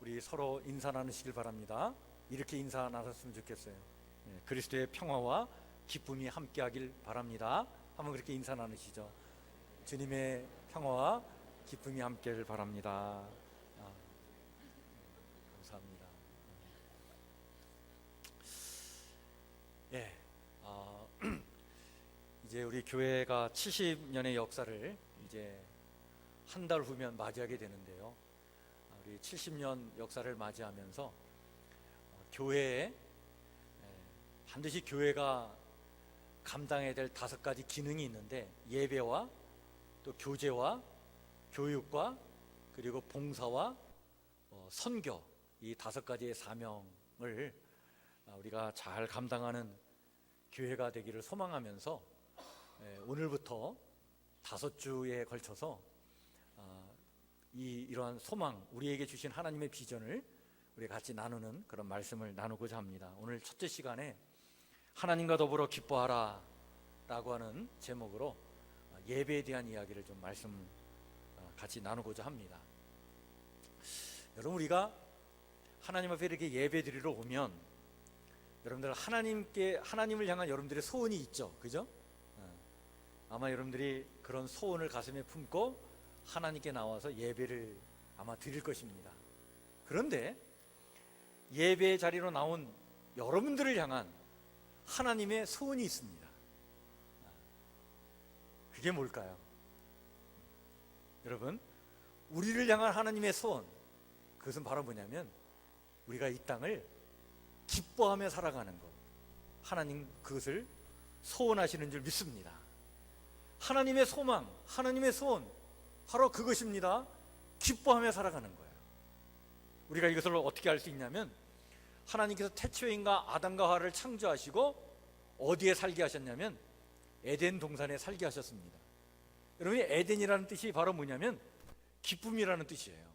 우리 서로 인사 나누시길 바랍니다. 이렇게 인사 나눴으면 좋겠어요. 그리스도의 평화와 기쁨이 함께하길 바랍니다. 한번 그렇게 인사 나누시죠. 주님의 평화와 기쁨이 함께하길 바랍니다. 감사합니다. 이제 우리 교회가 70년의 역사를 이제 한 달 후면 맞이하게 되는데요. 우리 70년 역사를 맞이하면서 교회에 반드시 교회가 감당해야 될 5가지 기능이 있는데, 예배와 또 교제와 교육과 그리고 봉사와 선교, 이 5가지의 사명을 우리가 잘 감당하는 교회가 되기를 소망하면서 오늘부터 5주에 걸쳐서 이러한 소망, 우리에게 주신 하나님의 비전을 우리 같이 나누는 그런 말씀을 나누고자 합니다. 오늘 첫째 시간에 하나님과 더불어 기뻐하라 라고 하는 제목으로 예배에 대한 이야기를 좀 같이 나누고자 합니다. 여러분, 우리가 하나님 앞에 이렇게 예배 드리러 오면 여러분들 하나님을 향한 여러분들의 소원이 있죠, 그죠? 아마 여러분들이 그런 소원을 가슴에 품고 하나님께 나와서 예배를 아마 드릴 것입니다. 그런데 예배 자리로 나온 여러분들을 향한 하나님의 소원이 있습니다. 그게 뭘까요? 여러분, 우리를 향한 하나님의 소원, 그것은 바로 뭐냐면 우리가 이 땅을 기뻐하며 살아가는 것. 하나님 그것을 소원하시는 줄 믿습니다. 하나님의 소망, 하나님의 소원, 바로 그것입니다. 기뻐하며 살아가는 거예요. 우리가 이것을 어떻게 알 수 있냐면, 하나님께서 태초인과 아담과 하와를 창조하시고 어디에 살게 하셨냐면 에덴 동산에 살게 하셨습니다. 여러분, 에덴이라는 뜻이 바로 뭐냐면 기쁨이라는 뜻이에요.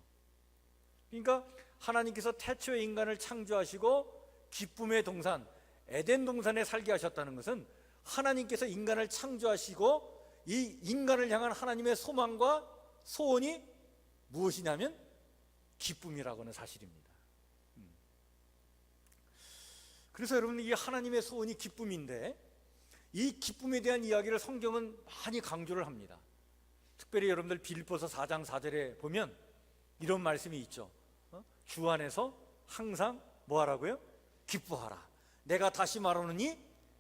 그러니까 하나님께서 태초의 인간을 창조하시고 기쁨의 동산, 에덴 동산에 살게 하셨다는 것은 하나님께서 인간을 창조하시고 이 인간을 향한 하나님의 소망과 소원이 무엇이냐면 기쁨이라고 하는 사실입니다. 그래서 여러분, 이 하나님의 소원이 기쁨인데, 이 기쁨에 대한 이야기를 성경은 많이 강조를 합니다. 특별히 여러분들 빌립보서 4장 4절에 보면 이런 말씀이 있죠. 주 안에서 항상 뭐 하라고요? 기뻐하라. 내가 다시 말하노니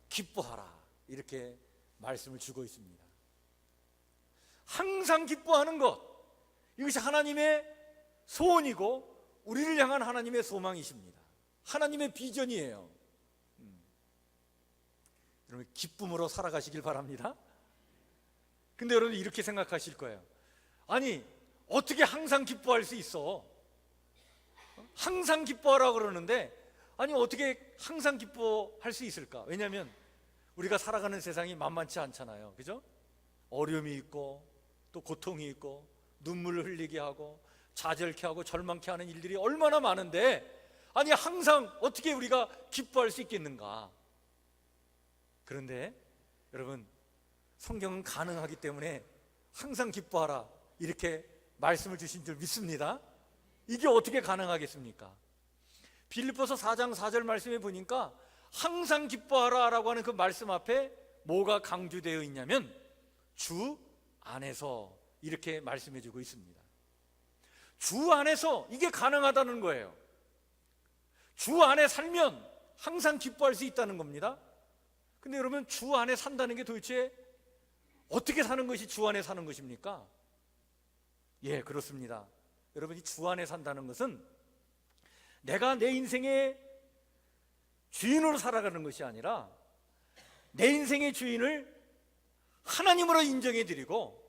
기뻐하라. 이렇게 말씀을 주고 있습니다. 항상 기뻐하는 것, 이것이 하나님의 소원이고 우리를 향한 하나님의 소망이십니다. 하나님의 비전이에요. 여러분, 기쁨으로 살아가시길 바랍니다. 근데 여러분, 이렇게 생각하실 거예요. 아니, 어떻게 항상 기뻐할 수 있어? 항상 기뻐하라고 그러는데, 아니 어떻게 항상 기뻐할 수 있을까? 왜냐하면 우리가 살아가는 세상이 만만치 않잖아요, 그죠? 어려움이 있고 또 고통이 있고 눈물을 흘리게 하고 좌절케 하고 절망케 하는 일들이 얼마나 많은데, 아니 항상 어떻게 우리가 기뻐할 수 있겠는가? 그런데 여러분, 성경은 가능하기 때문에 항상 기뻐하라 이렇게 말씀을 주신 줄 믿습니다. 이게 어떻게 가능하겠습니까? 빌립보서 4장 4절 말씀에 보니까 항상 기뻐하라 라고 하는 그 말씀 앞에 뭐가 강조되어 있냐면 주 안에서, 이렇게 말씀해 주고 있습니다. 주 안에서 이게 가능하다는 거예요. 주 안에 살면 항상 기뻐할 수 있다는 겁니다. 근데 여러분, 주 안에 산다는 게 도대체 어떻게 사는 것이 주 안에 사는 것입니까? 예, 그렇습니다. 여러분이 주 안에 산다는 것은 내가 내 인생의 주인으로 살아가는 것이 아니라 내 인생의 주인을 하나님으로 인정해 드리고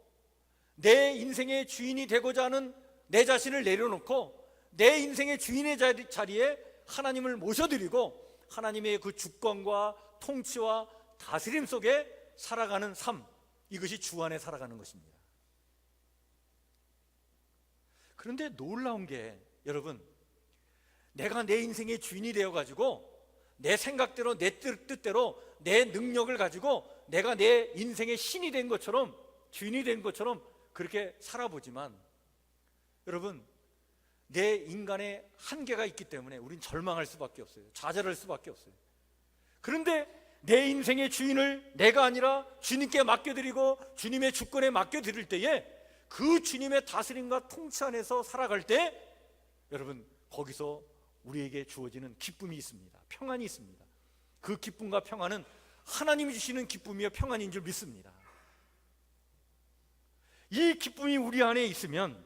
내 인생의 주인이 되고자 하는 내 자신을 내려놓고 내 인생의 주인의 자리에 하나님을 모셔드리고 하나님의 그 주권과 통치와 다스림 속에 살아가는 삶, 이것이 주 안에 살아가는 것입니다. 그런데 놀라운 게, 여러분, 내가 내 인생의 주인이 되어가지고 내 생각대로 내 뜻대로 내 능력을 가지고 내가 내 인생의 신이 된 것처럼, 주인이 된 것처럼 그렇게 살아보지만, 여러분, 내 인간의 한계가 있기 때문에 우린 절망할 수밖에 없어요. 좌절할 수밖에 없어요. 그런데 내 인생의 주인을 내가 아니라 주님께 맡겨드리고 주님의 주권에 맡겨드릴 때에 그 주님의 다스림과 통치 안에서 살아갈 때 여러분, 거기서 우리에게 주어지는 기쁨이 있습니다. 평안이 있습니다. 그 기쁨과 평안은 하나님이 주시는 기쁨이요 평안인 줄 믿습니다. 이 기쁨이 우리 안에 있으면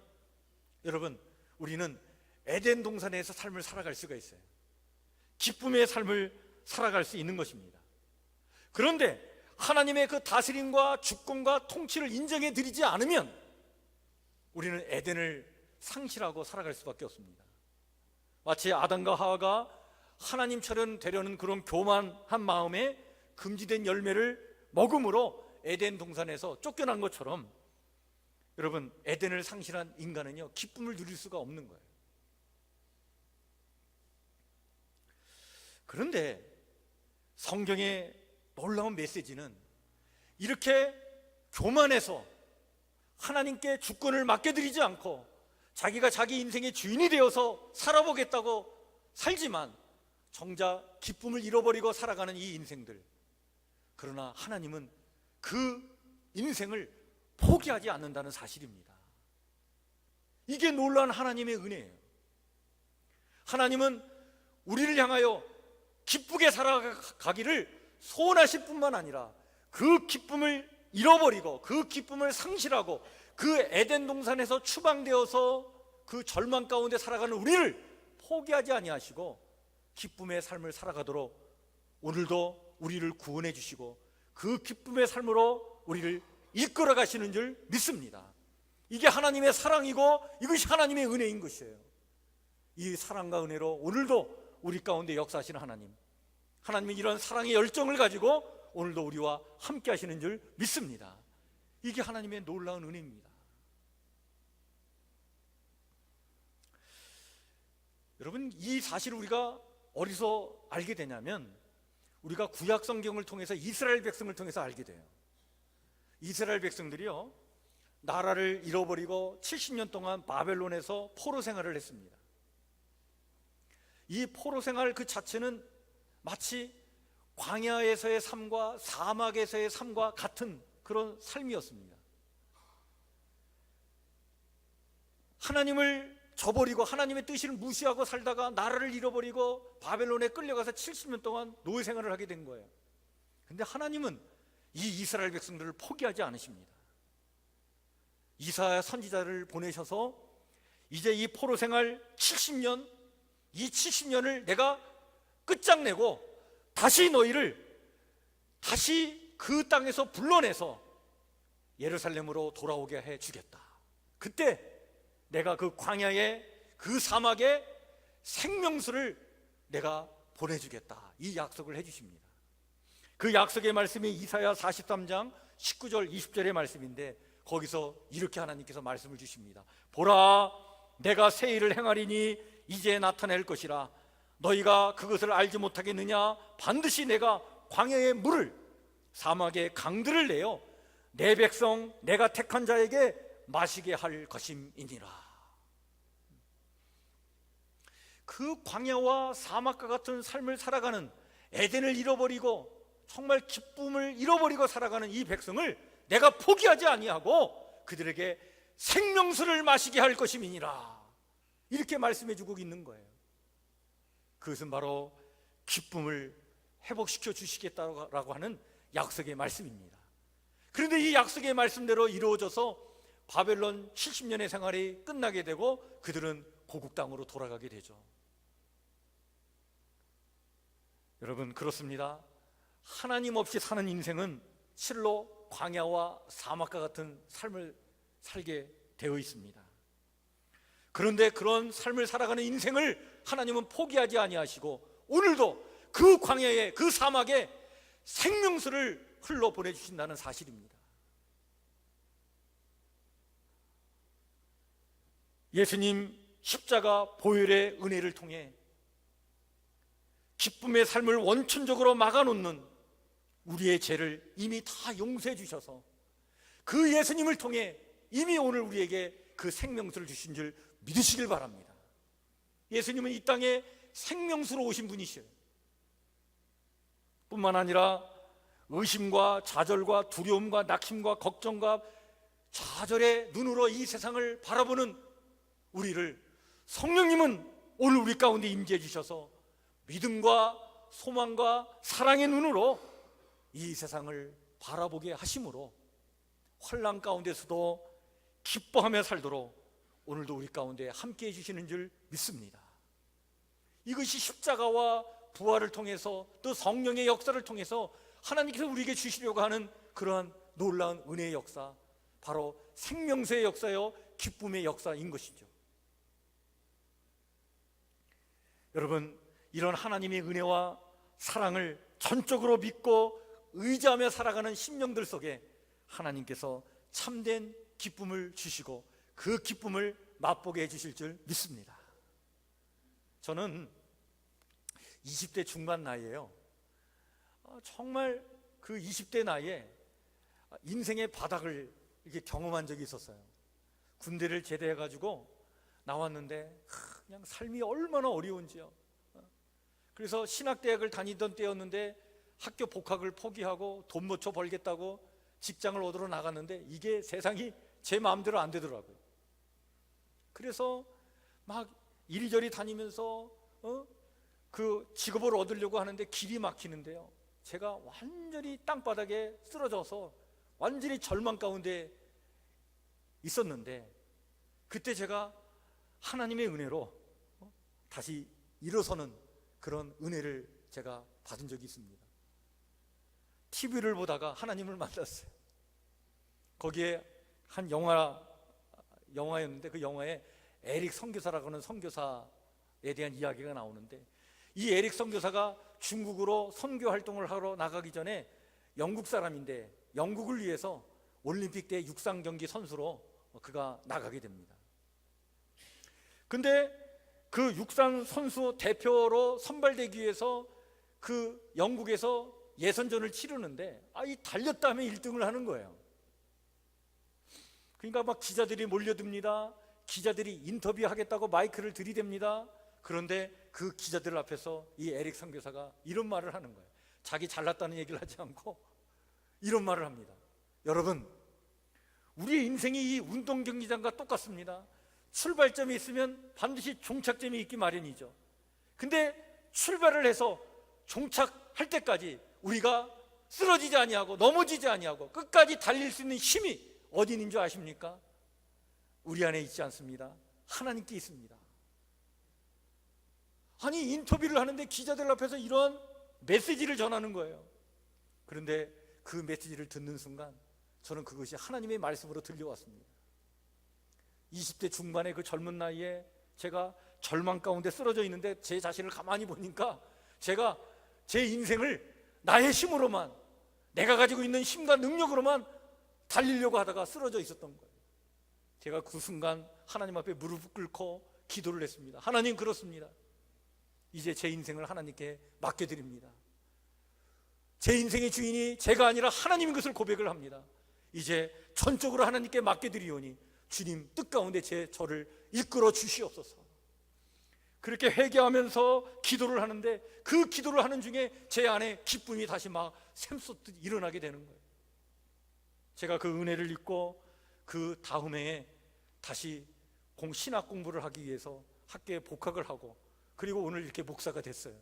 여러분, 우리는 에덴 동산에서 삶을 살아갈 수가 있어요. 기쁨의 삶을 살아갈 수 있는 것입니다. 그런데 하나님의 그 다스림과 주권과 통치를 인정해 드리지 않으면 우리는 에덴을 상실하고 살아갈 수밖에 없습니다. 마치 아담과 하와가 하나님처럼 되려는 그런 교만한 마음에 금지된 열매를 먹음으로 에덴 동산에서 쫓겨난 것처럼 여러분, 에덴을 상실한 인간은요 기쁨을 누릴 수가 없는 거예요. 그런데 성경의 놀라운 메시지는 이렇게 교만해서 하나님께 주권을 맡겨드리지 않고 자기가 자기 인생의 주인이 되어서 살아보겠다고 살지만 정작 기쁨을 잃어버리고 살아가는 이 인생들, 그러나 하나님은 그 인생을 포기하지 않는다는 사실입니다. 이게 놀라운 하나님의 은혜예요. 하나님은 우리를 향하여 기쁘게 살아가기를 소원하실 뿐만 아니라 그 기쁨을 잃어버리고 그 기쁨을 상실하고 그 에덴 동산에서 추방되어서 그 절망 가운데 살아가는 우리를 포기하지 아니하시고 기쁨의 삶을 살아가도록 오늘도 우리를 구원해 주시고 그 기쁨의 삶으로 우리를 이끌어 가시는 줄 믿습니다. 이게 하나님의 사랑이고 이것이 하나님의 은혜인 것이에요. 이 사랑과 은혜로 오늘도 우리 가운데 역사하시는 하나님은 이런 사랑의 열정을 가지고 오늘도 우리와 함께 하시는 줄 믿습니다. 이게 하나님의 놀라운 은혜입니다. 여러분, 이 사실을 우리가 어디서 알게 되냐면 우리가 구약 성경을 통해서 이스라엘 백성을 통해서 알게 돼요. 이스라엘 백성들이요 나라를 잃어버리고 70년 동안 바벨론에서 포로 생활을 했습니다. 이 포로 생활 그 자체는 마치 광야에서의 삶과 사막에서의 삶과 같은 그런 삶이었습니다. 하나님을 저버리고 하나님의 뜻을 무시하고 살다가 나라를 잃어버리고 바벨론에 끌려가서 70년 동안 노예 생활을 하게 된 거예요. 그런데 하나님은 이 이스라엘 백성들을 포기하지 않으십니다. 이사야 선지자를 보내셔서 이제 이 포로 생활 70년, 이 70년을 내가 끝장내고 다시 너희를 다시 그 땅에서 불러내서 예루살렘으로 돌아오게 해주겠다. 그때 내가 그 광야에 그 사막에 생명수를 내가 보내주겠다. 이 약속을 해주십니다. 그 약속의 말씀이 이사야 43장 19절 20절의 말씀인데 거기서 이렇게 하나님께서 말씀을 주십니다. 보라, 내가 새 일을 행하리니 이제 나타낼 것이라. 너희가 그것을 알지 못하겠느냐? 반드시 내가 광야의 물을 사막의 강들을 내어 내 백성 내가 택한 자에게 마시게 할 것임이니라. 그 광야와 사막과 같은 삶을 살아가는 에덴을 잃어버리고 정말 기쁨을 잃어버리고 살아가는 이 백성을 내가 포기하지 아니하고 그들에게 생명수를 마시게 할 것임이니라. 이렇게 말씀해 주고 있는 거예요. 그것은 바로 기쁨을 회복시켜 주시겠다라고 하는 약속의 말씀입니다. 그런데 이 약속의 말씀대로 이루어져서 바벨론 70년의 생활이 끝나게 되고 그들은 고국 땅으로 돌아가게 되죠. 여러분, 그렇습니다. 하나님 없이 사는 인생은 실로 광야와 사막과 같은 삶을 살게 되어 있습니다. 그런데 그런 삶을 살아가는 인생을 하나님은 포기하지 아니하시고 오늘도 그 광야에 그 사막에 생명수를 흘러 보내주신다는 사실입니다. 예수님 십자가 보혈의 은혜를 통해 기쁨의 삶을 원천적으로 막아놓는 우리의 죄를 이미 다 용서해 주셔서 그 예수님을 통해 이미 오늘 우리에게 그 생명수를 주신 줄 믿으시길 바랍니다. 예수님은 이 땅에 생명수로 오신 분이시에요. 뿐만 아니라 의심과 좌절과 두려움과 낙심과 걱정과 좌절의 눈으로 이 세상을 바라보는 우리를 성령님은 오늘 우리 가운데 임재해 주셔서 믿음과 소망과 사랑의 눈으로 이 세상을 바라보게 하심으로 환난 가운데서도 기뻐하며 살도록 오늘도 우리 가운데 함께해 주시는 줄 믿습니다. 이것이 십자가와 부활을 통해서 또 성령의 역사를 통해서 하나님께서 우리에게 주시려고 하는 그러한 놀라운 은혜의 역사, 바로 생명수의 역사요 기쁨의 역사인 것이죠. 여러분, 이런 하나님의 은혜와 사랑을 전적으로 믿고 의지하며 살아가는 심령들 속에 하나님께서 참된 기쁨을 주시고 그 기쁨을 맛보게 해주실 줄 믿습니다. 저는 20대 중반 나이에요. 정말 그 20대 나이에 인생의 바닥을 이렇게 경험한 적이 있었어요. 군대를 제대해가지고 나왔는데 그냥 삶이 얼마나 어려운지요. 그래서 신학대학을 다니던 때였는데 학교 복학을 포기하고 돈 못 쳐 벌겠다고 직장을 얻으러 나갔는데 이게 세상이 제 마음대로 안 되더라고요. 그래서 막 이리저리 다니면서 그 직업을 얻으려고 하는데 길이 막히는데요, 제가 완전히 땅바닥에 쓰러져서 완전히 절망 가운데 있었는데 그때 제가 하나님의 은혜로 다시 일어서는 그런 은혜를 제가 받은 적이 있습니다. TV를 보다가 하나님을 만났어요. 거기에 한 영화였는데 그 영화에 에릭 선교사라고 하는 선교사에 대한 이야기가 나오는데, 이 에릭 선교사가 중국으로 선교 활동을 하러 나가기 전에 영국 사람인데 영국을 위해서 올림픽 때 육상 경기 선수로 그가 나가게 됩니다. 근데 그 육상 선수 대표로 선발되기 위해서 그 영국에서 예선전을 치르는데 이 달렸다 하면 1등을 하는 거예요. 그러니까 막 기자들이 몰려듭니다. 기자들이 인터뷰하겠다고 마이크를 들이댑니다. 그런데 그 기자들 앞에서 이 에릭 선교사가 이런 말을 하는 거예요. 자기 잘났다는 얘기를 하지 않고 이런 말을 합니다. 여러분, 우리의 인생이 이 운동 경기장과 똑같습니다. 출발점이 있으면 반드시 종착점이 있기 마련이죠. 근데 출발을 해서 종착할 때까지 우리가 쓰러지지 아니하고 넘어지지 아니하고 끝까지 달릴 수 있는 힘이 어디 있는 줄 아십니까? 우리 안에 있지 않습니다. 하나님께 있습니다. 아니, 인터뷰를 하는데 기자들 앞에서 이런 메시지를 전하는 거예요. 그런데 그 메시지를 듣는 순간 저는 그것이 하나님의 말씀으로 들려왔습니다. 20대 중반의 그 젊은 나이에 제가 절망 가운데 쓰러져 있는데 제 자신을 가만히 보니까 제가 제 인생을 나의 힘으로만, 내가 가지고 있는 힘과 능력으로만 달리려고 하다가 쓰러져 있었던 거예요. 제가 그 순간 하나님 앞에 무릎을 꿇고 기도를 했습니다. 하나님, 그렇습니다. 이제 제 인생을 하나님께 맡겨드립니다. 제 인생의 주인이 제가 아니라 하나님인 것을 고백을 합니다. 이제 전적으로 하나님께 맡겨드리오니 주님 뜻 가운데 저를 이끌어 주시옵소서. 그렇게 회개하면서 기도를 하는데 그 기도를 하는 중에 제 안에 기쁨이 다시 막 샘솟듯 일어나게 되는 거예요. 제가 그 은혜를 잊고 그 다음 해에 다시 신학 공부를 하기 위해서 학교에 복학을 하고, 그리고 오늘 이렇게 목사가 됐어요.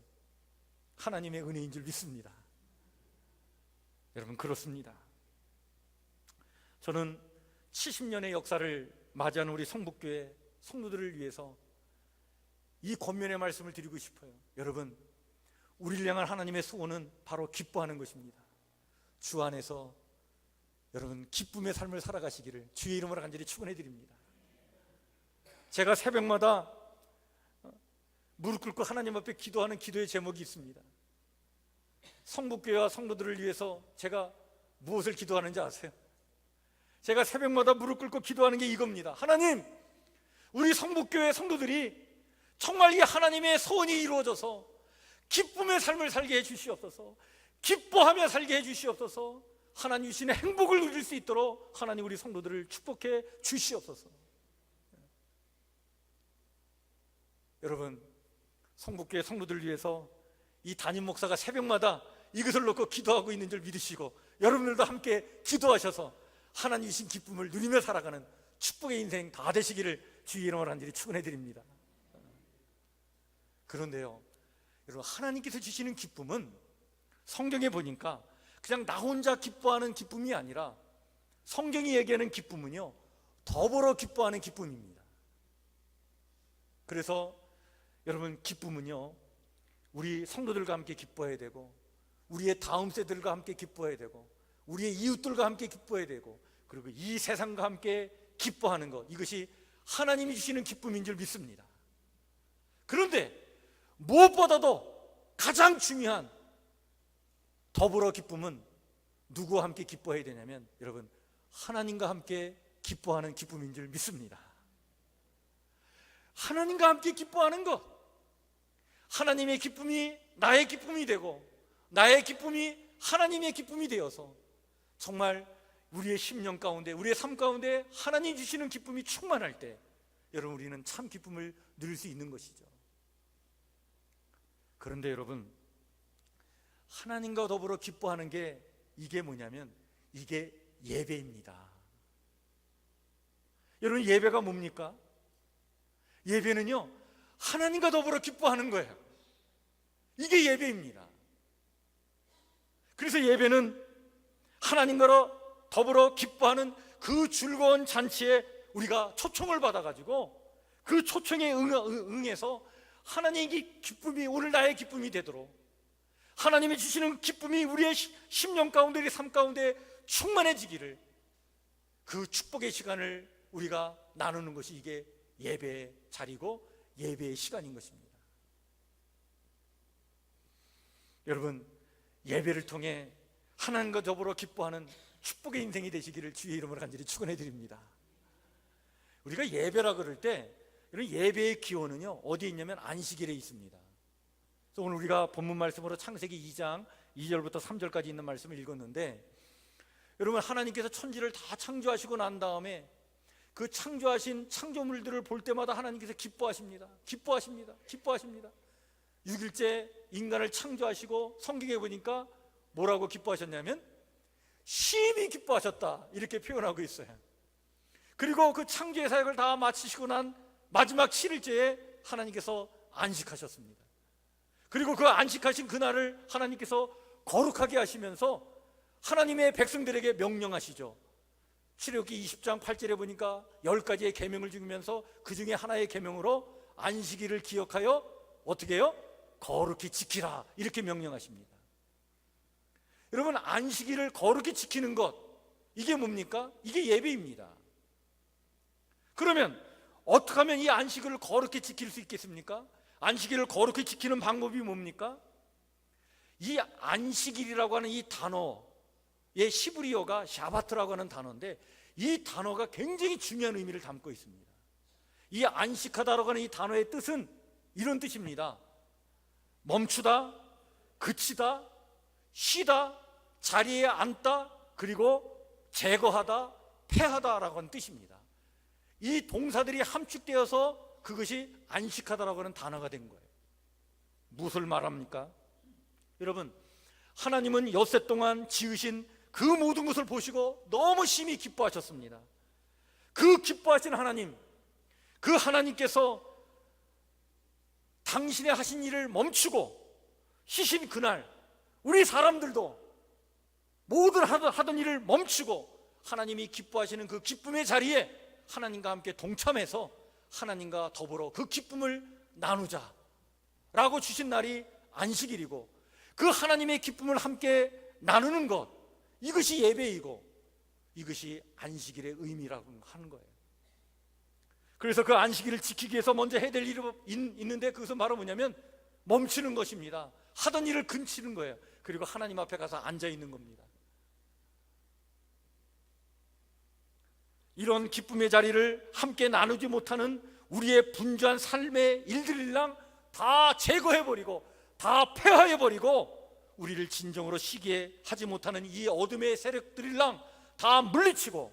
하나님의 은혜인 줄 믿습니다. 여러분, 그렇습니다. 저는 70년의 역사를 맞이하는 우리 성북교회 성도들을 위해서 이 권면의 말씀을 드리고 싶어요. 여러분, 우리를 향한 하나님의 소원은 바로 기뻐하는 것입니다. 주 안에서 여러분 기쁨의 삶을 살아가시기를 주의 이름으로 간절히 축원해 드립니다. 제가 새벽마다 무릎 꿇고 하나님 앞에 기도하는 기도의 제목이 있습니다. 성북교회와 성도들을 위해서 제가 무엇을 기도하는지 아세요? 제가 새벽마다 무릎 꿇고 기도하는 게 이겁니다. 하나님, 우리 성북교회 성도들이 정말 이 하나님의 소원이 이루어져서 기쁨의 삶을 살게 해 주시옵소서. 기뻐하며 살게 해 주시옵소서. 하나님 주시는 행복을 누릴 수 있도록 하나님 우리 성도들을 축복해 주시옵소서. 20대 중반의 그 젊은 나이에 제가 절망 가운데 쓰러져 있는데 그 기자들 앞에서 이런 메시지를 전하는 거예요. 아니, 인터뷰를 하는데 기자들 앞에서 여러분, 성북교회 성도들 위해서 이 담임 목사가 새벽마다 이것을 놓고 기도하고 있는 줄 믿으시고 여러분들도 함께 기도하셔서 하나님 주신 기쁨을 누리며 살아가는 축복의 인생 다 되시기를 주의 이름으로 간절히 축원해 드립니다. 그런데요, 여러분, 하나님께서 주시는 기쁨은 성경에 보니까 그냥 나 혼자 기뻐하는 기쁨이 아니라 성경이 얘기하는 기쁨은요, 더불어 기뻐하는 기쁨입니다. 그래서 여러분, 기쁨은요, 우리 성도들과 함께 기뻐해야 되고, 우리의 다음 세대들과 함께 기뻐해야 되고, 우리의 이웃들과 함께 기뻐해야 되고, 그리고 이 세상과 함께 기뻐하는 것, 이것이 하나님이 주시는 기쁨인 줄 믿습니다. 그런데 무엇보다도 가장 중요한 더불어 기쁨은 누구와 함께 기뻐해야 되냐면, 여러분, 하나님과 함께 기뻐하는 기쁨인 줄 믿습니다. 하나님과 함께 기뻐하는 것, 하나님의 기쁨이 나의 기쁨이 되고 나의 기쁨이 하나님의 기쁨이 되어서 정말 우리의 심령 가운데, 우리의 삶 가운데 하나님 주시는 기쁨이 충만할 때 여러분, 우리는 참 기쁨을 누릴 수 있는 것이죠. 그런데 여러분, 하나님과 더불어 기뻐하는 게 이게 뭐냐면 이게 예배입니다. 여러분, 예배가 뭡니까? 예배는요, 하나님과 더불어 기뻐하는 거예요. 이게 예배입니다. 그래서 예배는 하나님과 더불어 기뻐하는 그 즐거운 잔치에 우리가 초청을 받아가지고 그 초청에 응해서 하나님의 기쁨이 오늘 나의 기쁨이 되도록, 하나님이 주시는 기쁨이 우리의 심령 가운데, 우리의 삶 가운데 충만해지기를, 그 축복의 시간을 우리가 나누는 것이 이게 예배의 자리고 예배의 시간인 것입니다. 여러분, 예배를 통해 하나님과 더불어 기뻐하는 축복의 인생이 되시기를 주의 이름으로 간절히 축원해 드립니다. 우리가 예배라 그럴 때 이런 예배의 기원은요, 어디에 있냐면 안식일에 있습니다. 그래서 오늘 우리가 본문 말씀으로 창세기 2장 2절부터 3절까지 있는 말씀을 읽었는데, 여러분, 하나님께서 천지를 다 창조하시고 난 다음에 그 창조하신 창조물들을 볼 때마다 하나님께서 기뻐하십니다. 기뻐하십니다. 기뻐하십니다. 6일째 인간을 창조하시고 성경에 보니까 뭐라고 기뻐하셨냐면 심히 기뻐하셨다, 이렇게 표현하고 있어요. 그리고 그 창조의 사역을 다 마치시고 난 마지막 7일째에 하나님께서 안식하셨습니다. 그리고 그 안식하신 그날을 하나님께서 거룩하게 하시면서 하나님의 백성들에게 명령하시죠. 출애굽기 20장 8절에 보니까 10가지의 계명을 주면서 그 중에 하나의 계명으로 안식일을 기억하여 어떻게 해요? 거룩히 지키라, 이렇게 명령하십니다. 여러분, 안식일을 거룩히 지키는 것, 이게 뭡니까? 이게 예배입니다. 그러면 어떻게 하면 이 안식일을 거룩히 지킬 수 있겠습니까? 안식일을 거룩히 지키는 방법이 뭡니까? 이 안식일이라고 하는 이 단어의 히브리어가 샤바트라고 하는 단어인데, 이 단어가 굉장히 중요한 의미를 담고 있습니다. 이 안식하다라고 하는 이 단어의 뜻은 이런 뜻입니다. 멈추다, 그치다, 쉬다, 자리에 앉다, 그리고 제거하다, 폐하다라고 하는 뜻입니다. 이 동사들이 함축되어서 그것이 안식하다라고 하는 단어가 된 거예요. 무엇을 말합니까? 여러분, 하나님은 엿새 동안 지으신 그 모든 것을 보시고 너무 심히 기뻐하셨습니다. 그 기뻐하신 하나님, 그 하나님께서 당신의 하신 일을 멈추고 쉬신 그날, 우리 사람들도 모든 하던 일을 멈추고 하나님이 기뻐하시는 그 기쁨의 자리에 하나님과 함께 동참해서 하나님과 더불어 그 기쁨을 나누자 라고 주신 날이 안식일이고, 그 하나님의 기쁨을 함께 나누는 것, 이것이 예배이고 이것이 안식일의 의미라고 하는 거예요. 그래서 그 안식일을 지키기 위해서 먼저 해야 될 일이 있는데, 그것은 바로 뭐냐면 멈추는 것입니다. 하던 일을 그치는 거예요. 그리고 하나님 앞에 가서 앉아 있는 겁니다. 이런 기쁨의 자리를 함께 나누지 못하는 우리의 분주한 삶의 일들이랑 다 제거해버리고 다 폐하해버리고 우리를 진정으로 쉬게 하지 못하는 이 어둠의 세력들이랑 다 물리치고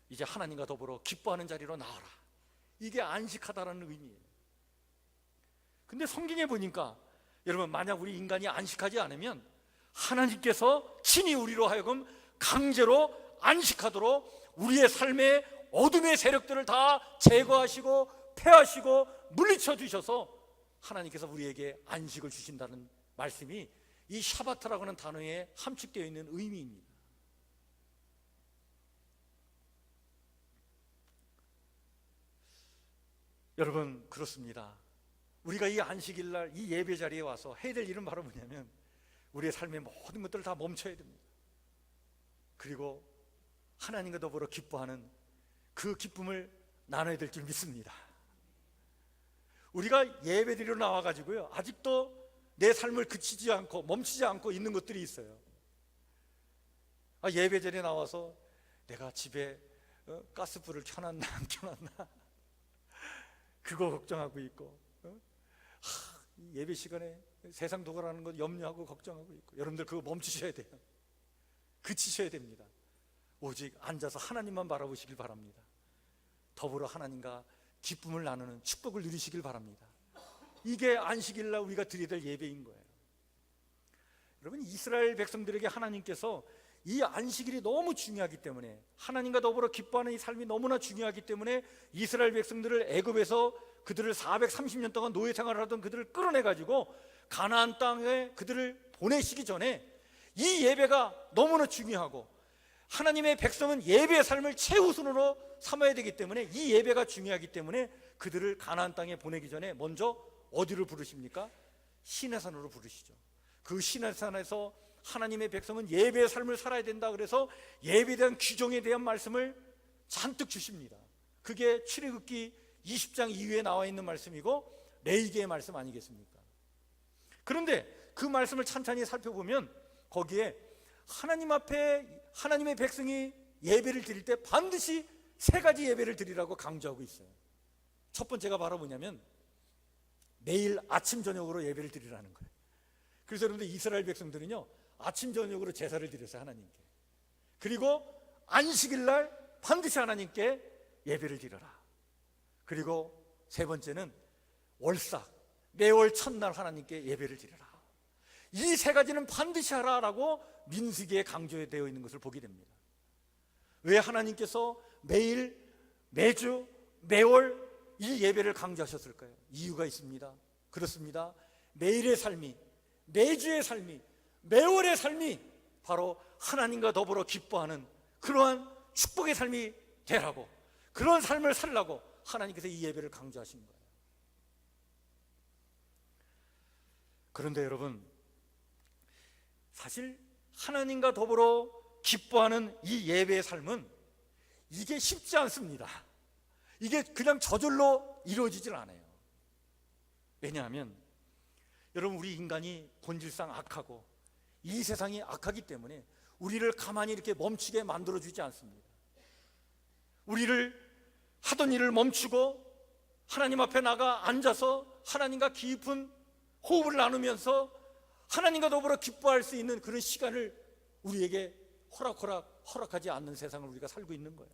이제 하나님과 더불어 기뻐하는 자리로 나와라, 이게 안식하다라는 의미예요. 근데 성경에 보니까 여러분, 만약 우리 인간이 안식하지 않으면 하나님께서 친히 우리로 하여금 강제로 안식하도록 우리의 삶의 어둠의 세력들을 다 제거하시고 폐하시고 물리쳐 주셔서 하나님께서 우리에게 안식을 주신다는 말씀이 이 샤바트라고 하는 단어에 함축되어 있는 의미입니다. 여러분, 그렇습니다. 우리가 이 안식일날 이 예배 자리에 와서 해야 될 일은 바로 뭐냐면 우리의 삶의 모든 것들을 다 멈춰야 됩니다. 그리고 하나님과 더불어 기뻐하는 그 기쁨을 나눠야 될 줄 믿습니다. 우리가 예배드리러 나와가지고요, 아직도 내 삶을 그치지 않고 멈추지 않고 있는 것들이 있어요. 예배 자리에 나와서 내가 집에 가스불을 켜놨나 안 켜놨나 그거 걱정하고 있고, 예배 시간에 세상 도가라는 것 염려하고 걱정하고 있고. 여러분들 그거 멈추셔야 돼요. 그치셔야 됩니다. 오직 앉아서 하나님만 바라보시길 바랍니다. 더불어 하나님과 기쁨을 나누는 축복을 누리시길 바랍니다. 이게 안식일날 우리가 드려야 될 예배인 거예요. 여러분, 이스라엘 백성들에게 하나님께서 이 안식일이 너무 중요하기 때문에, 하나님과 더불어 기뻐하는 이 삶이 너무나 중요하기 때문에 이스라엘 백성들을 애굽에서 그들을 430년 동안 노예 생활을 하던 그들을 끌어내가지고 가나안 땅에 그들을 보내시기 전에 이 예배가 너무나 중요하고, 하나님의 백성은 예배의 삶을 최우선으로 삼아야 되기 때문에 이 예배가 중요하기 때문에 그들을 가나안 땅에 보내기 전에 먼저 어디를 부르십니까? 시내산으로 부르시죠. 그 시내산에서 하나님의 백성은 예배의 삶을 살아야 된다 그래서 예배에 대한 규정에 대한 말씀을 잔뜩 주십니다. 그게 출애굽기 20장 이후에 나와 있는 말씀이고 레위기의 말씀 아니겠습니까? 그런데 그 말씀을 찬찬히 살펴보면 거기에 하나님 앞에 하나님의 백성이 예배를 드릴 때 반드시 세 가지 예배를 드리라고 강조하고 있어요. 첫 번째가 바로 뭐냐면 매일 아침 저녁으로 예배를 드리라는 거예요. 그래서 여러분들, 이스라엘 백성들은요 아침 저녁으로 제사를 드렸어요, 하나님께. 그리고 안식일날 반드시 하나님께 예배를 드려라. 그리고 세 번째는 월삭, 매월 첫날 하나님께 예배를 드려라. 이 세 가지는 반드시 하라라고 민수기에 강조되어 있는 것을 보게 됩니다. 왜 하나님께서 매일, 매주, 매월 이 예배를 강조하셨을까요? 이유가 있습니다. 그렇습니다. 매일의 삶이, 매주의 삶이, 매월의 삶이 바로 하나님과 더불어 기뻐하는 그러한 축복의 삶이 되라고, 그런 삶을 살라고 하나님께서 이 예배를 강조하신 거예요. 그런데 여러분, 사실 하나님과 더불어 기뻐하는 이 예배의 삶은 이게 쉽지 않습니다. 이게 그냥 저절로 이루어지질 않아요. 왜냐하면 여러분, 우리 인간이 본질상 악하고 이 세상이 악하기 때문에 우리를 가만히 이렇게 멈추게 만들어주지 않습니다. 우리를 하던 일을 멈추고 하나님 앞에 나가 앉아서 하나님과 깊은 호흡을 나누면서 하나님과 더불어 기뻐할 수 있는 그런 시간을 우리에게 허락하지 않는 세상을 우리가 살고 있는 거예요.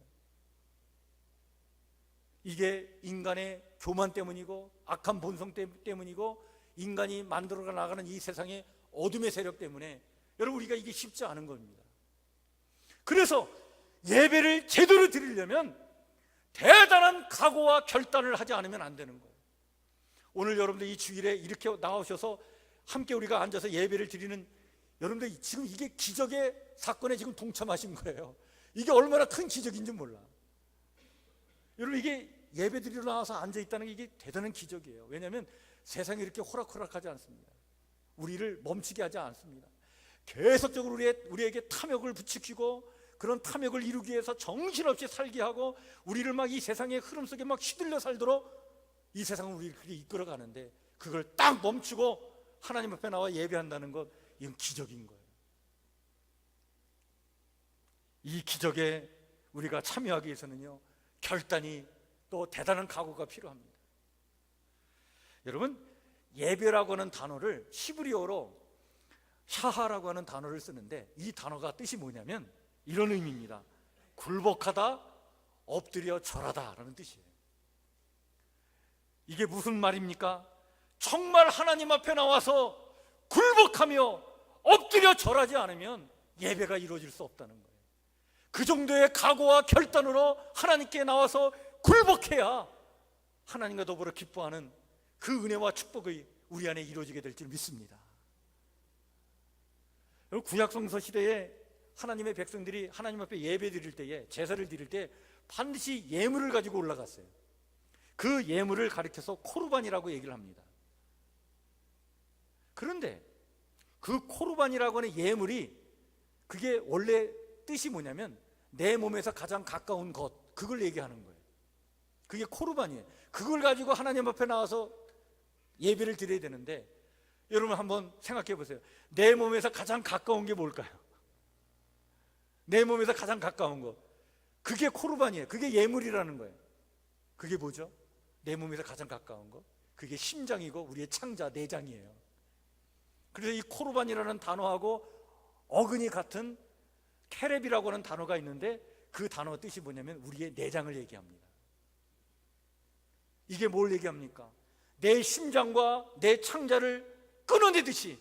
이게 인간의 교만 때문이고 악한 본성 때문이고 인간이 만들어 나가는 이 세상의 어둠의 세력 때문에 여러분, 우리가 이게 쉽지 않은 겁니다. 그래서 예배를 제대로 드리려면 대단한 각오와 결단을 하지 않으면 안 되는 거예요. 오늘 여러분들 이 주일에 이렇게 나오셔서 함께 우리가 앉아서 예배를 드리는 여러분들, 지금 이게 기적의 사건에 지금 동참하신 거예요. 이게 얼마나 큰 기적인지 몰라. 여러분, 이게 예배 드리러 나와서 앉아있다는 게 이게 대단한 기적이에요. 왜냐하면 세상이 이렇게 호락호락하지 않습니다. 우리를 멈추게 하지 않습니다. 계속적으로 우리에게 탐욕을 부추기고 그런 탐욕을 이루기 위해서 정신없이 살게 하고 우리를 막 이 세상의 흐름 속에 막 휘둘려 살도록 이 세상을 우리를 그렇게 이끌어가는데, 그걸 딱 멈추고 하나님 앞에 나와 예배한다는 것, 이건 기적인 거예요. 이 기적에 우리가 참여하기 위해서는요 결단이 또 대단한 각오가 필요합니다. 여러분, 예배라고 하는 단어를 히브리어로 샤하라고 하는 단어를 쓰는데 이 단어가 뜻이 뭐냐면 이런 의미입니다. 굴복하다, 엎드려 절하다 라는 뜻이에요. 이게 무슨 말입니까? 정말 하나님 앞에 나와서 굴복하며 엎드려 절하지 않으면 예배가 이루어질 수 없다는 거예요. 그 정도의 각오와 결단으로 하나님께 나와서 굴복해야 하나님과 더불어 기뻐하는 그 은혜와 축복이 우리 안에 이루어지게 될 줄 믿습니다. 구약성서 시대에 하나님의 백성들이 하나님 앞에 예배 드릴 때에, 제사를 드릴 때 반드시 예물을 가지고 올라갔어요. 그 예물을 가리켜서 코르반이라고 얘기를 합니다. 그런데 그 코르반이라고 하는 예물이, 그게 원래 뜻이 뭐냐면 내 몸에서 가장 가까운 것, 그걸 얘기하는 거예요. 그게 코르반이에요. 그걸 가지고 하나님 앞에 나와서 예배를 드려야 되는데, 여러분 한번 생각해 보세요. 내 몸에서 가장 가까운 게 뭘까요? 내 몸에서 가장 가까운 것, 그게 코르반이에요. 그게 예물이라는 거예요. 그게 뭐죠? 내 몸에서 가장 가까운 것, 그게 심장이고 우리의 창자, 내장이에요. 그래서 이 코르반이라는 단어하고 어근이 같은 케렙이라고 하는 단어가 있는데, 그 단어 뜻이 뭐냐면 우리의 내장을 얘기합니다. 이게 뭘 얘기합니까? 내 심장과 내 창자를 끊어내듯이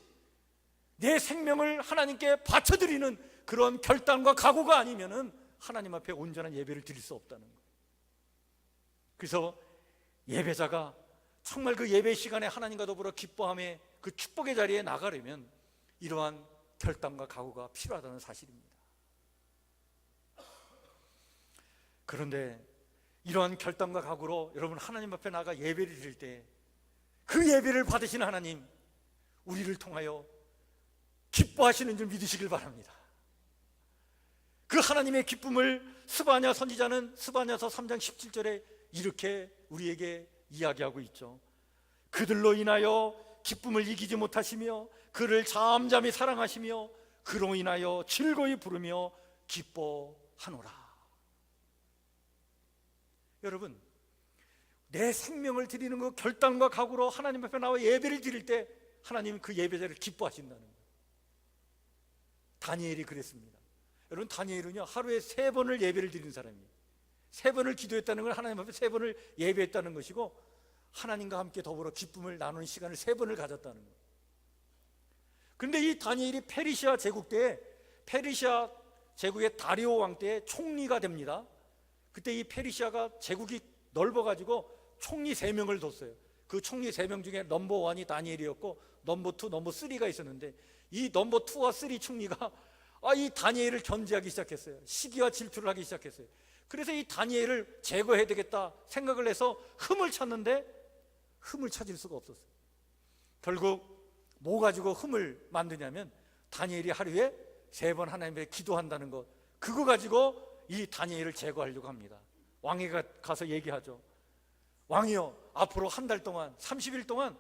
내 생명을 하나님께 바쳐드리는 그런 결단과 각오가 아니면은 하나님 앞에 온전한 예배를 드릴 수 없다는 거예요. 그래서 예배자가 정말 그 예배 시간에 하나님과 더불어 기뻐함의 그 축복의 자리에 나가려면 이러한 결단과 각오가 필요하다는 사실입니다. 그런데 이러한 결단과 각오로 여러분 하나님 앞에 나가 예배를 드릴 때 그 예배를 받으시는 하나님, 우리를 통하여 기뻐하시는 줄 믿으시길 바랍니다. 그 하나님의 기쁨을 스바냐 선지자는 스바냐서 3장 17절에 이렇게 우리에게 이야기하고 있죠. 그들로 인하여 기쁨을 이기지 못하시며 그를 잠잠히 사랑하시며 그로 인하여 즐거이 부르며 기뻐하노라. 여러분, 내 생명을 드리는 그 결단과 각오로 하나님 앞에 나와 예배를 드릴 때 하나님은 그 예배자를 기뻐하신다는 거예요. 다니엘이 그랬습니다. 여러분, 다니엘은요 하루에 3번을 예배를 드리는 사람이에요. 3번을 기도했다는 건 하나님 앞에 3번을 예배했다는 것이고, 하나님과 함께 더불어 기쁨을 나누는 시간을 3번을 가졌다는 거예요. 그런데 이 다니엘이 페르시아 제국 때에, 페르시아 제국의 다리오 왕 때에 총리가 됩니다. 그때 이 페르시아가 제국이 넓어가지고 총리 3명을 뒀어요. 그 총리 3명 중에 넘버 1이 다니엘이었고 넘버 2, 넘버 3가 있었는데, 이 넘버 2와 3 총리가 이 다니엘을 견제하기 시작했어요. 시기와 질투를 하기 시작했어요. 그래서 이 다니엘을 제거해야 되겠다 생각을 해서 흠을 찾는데 흠을 찾을 수가 없었어요. 결국 뭐 가지고 흠을 만드냐면 다니엘이 하루에 3번 하나님께 기도한다는 것, 그거 가지고 이 다니엘을 제거하려고 합니다. 왕에게 가서 얘기하죠. 왕이여, 앞으로 한 달 동안 30일 동안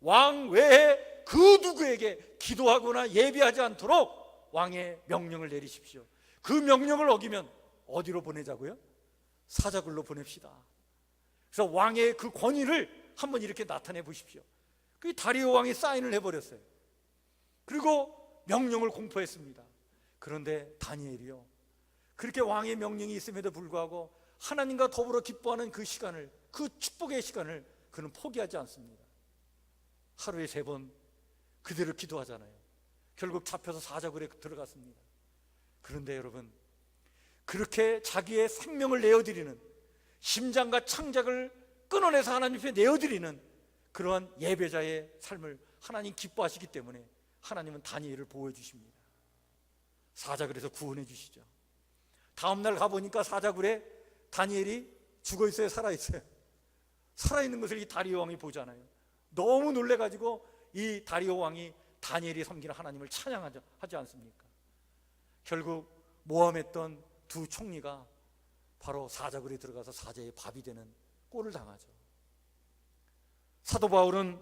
왕 외에 그 누구에게 기도하거나 예배하지 않도록 왕의 명령을 내리십시오. 그 명령을 어기면 어디로 보내자고요? 사자굴로 보냅시다. 그래서 왕의 그 권위를 한번 이렇게 나타내 보십시오. 그 다리오 왕이 사인을 해버렸어요. 그리고 명령을 공포했습니다. 그런데 다니엘이요, 그렇게 왕의 명령이 있음에도 불구하고 하나님과 더불어 기뻐하는 그 시간을, 그 축복의 시간을 그는 포기하지 않습니다. 하루에 3번 그대로 기도하잖아요. 결국 잡혀서 사자굴에 들어갔습니다. 그런데 여러분, 그렇게 자기의 생명을 내어드리는, 심장과 창작을 끊어내서 하나님 앞에 내어드리는 그러한 예배자의 삶을 하나님 기뻐하시기 때문에 하나님은 다니엘을 보호해 주십니다. 사자굴에서 구원해 주시죠. 다음날 가보니까 사자굴에 다니엘이 죽어있어요, 살아있어요? 살아있는 것을 이 다리오 왕이 보잖아요. 너무 놀래가지고 이 다리오 왕이 다니엘이 섬기는 하나님을 찬양하지 않습니까? 결국 모함했던 2 총리가 바로 사자굴에 들어가서 사자의 밥이 되는 꼴을 당하죠. 사도 바울은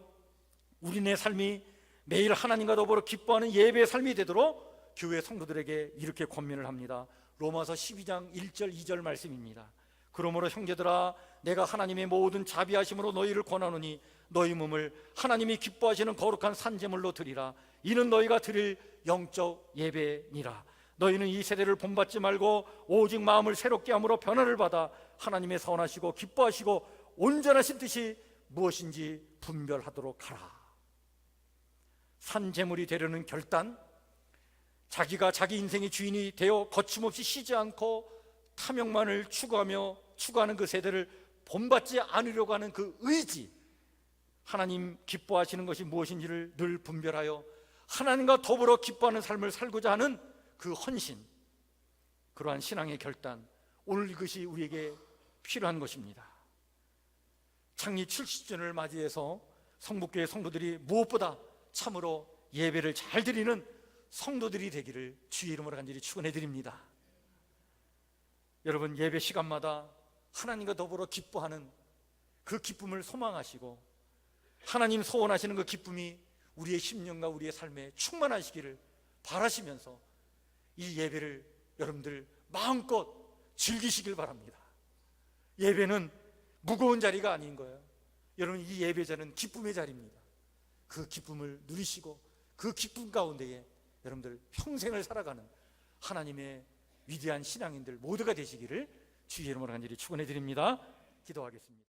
우리네 삶이 매일 하나님과 더불어 기뻐하는 예배의 삶이 되도록 교회 성도들에게 이렇게 권면을 합니다. 로마서 12장 1절 2절 말씀입니다. 그러므로 형제들아, 내가 하나님의 모든 자비하심으로 너희를 권하노니 너희 몸을 하나님이 기뻐하시는 거룩한 산제물로 드리라. 이는 너희가 드릴 영적 예배니라. 너희는 이 세대를 본받지 말고 오직 마음을 새롭게 함으로 변화를 받아 하나님의 선하시고 기뻐하시고 온전하신 뜻이 무엇인지 분별하도록 하라. 산재물이 되려는 결단, 자기가 자기 인생의 주인이 되어 거침없이 쉬지 않고 탐욕만을 추구하는 그 세대를 본받지 않으려고 하는 그 의지, 하나님 기뻐하시는 것이 무엇인지를 늘 분별하여 하나님과 더불어 기뻐하는 삶을 살고자 하는 그 헌신, 그러한 신앙의 결단, 오늘 이것이 우리에게 필요한 것입니다. 창립 70주년을 맞이해서 성북교회 성도들이 무엇보다 참으로 예배를 잘 드리는 성도들이 되기를 주의 이름으로 간절히 축원해 드립니다. 여러분, 예배 시간마다 하나님과 더불어 기뻐하는 그 기쁨을 소망하시고 하나님 소원하시는 그 기쁨이 우리의 심령과 우리의 삶에 충만하시기를 바라시면서 이 예배를 여러분들 마음껏 즐기시길 바랍니다. 예배는 무거운 자리가 아닌 거예요. 여러분, 이 예배 자리는 기쁨의 자리입니다. 그 기쁨을 누리시고 그 기쁨 가운데에 여러분들 평생을 살아가는 하나님의 위대한 신앙인들 모두가 되시기를 주의 이름으로 간절히 축원해 드립니다. 기도하겠습니다.